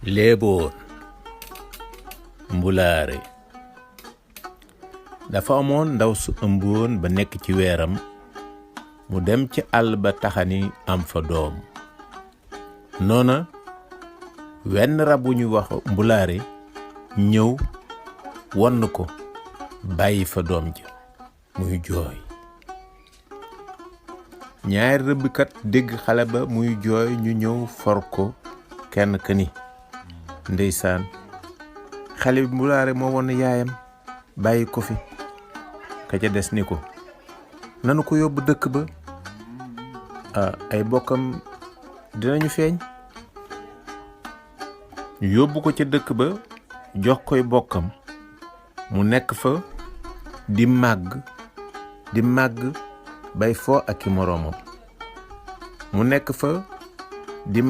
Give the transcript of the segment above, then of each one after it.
léeboon mbulaare dafa amoon ndaw su ëmboon ba nekk ci weeram mu dem ci àll ba taxani am fa doom noona wenn rab wu ñu wax mbulaare ñëw wonn ko bàyyi fa doom ja muy jooy ñaari rëbbkat dégg xale ba muy jooy ñu ñëw for ko kenn ka ni ndeysaan xale bi mbulaare moo won yaayam bàyyi ko fi ka ca des ni ko nanu ko yóbbu dëkk ba ay bokkam dinañu feeñ ñu yóbbu ko ca dëkk ba jox koy bokkam mu nekk fa di màgg bay foo ak i moroomam mu nekk fa di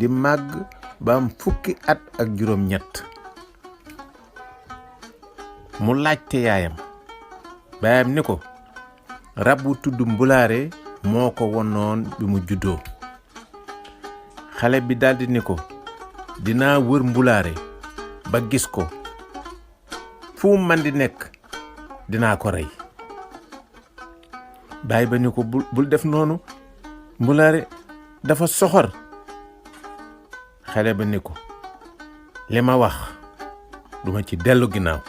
màgg ba am fukki at ak juróom ñett mu laajte yaayam ni ko rab wu tudd mbulaare moo ko wonoon bi mu juddoo xale bi daldi ni ko dinaa wër mbulaare ba gis ko fu man di nekk dinaa ko rey baay ba ni ko bul def noonu mbulaare dafa soxor xale ba ni ko li ma wax duma ci dellu ginnaaw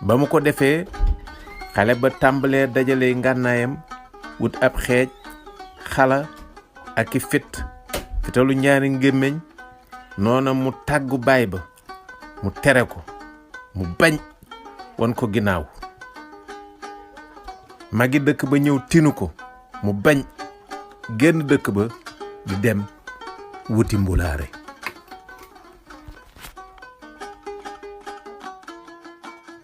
ba mu ko defee xale ba tàmbalee dajale ngànnaayam wut ab xeej xala ak i fitalu ñaari ngémmiñ noona mu tàggu baay ba mu tere ko mu bañ won ko ginnaaw magi dëkk ba ñëw tinu ko mu bañ génn dëkk ba di dem wuti mbulaare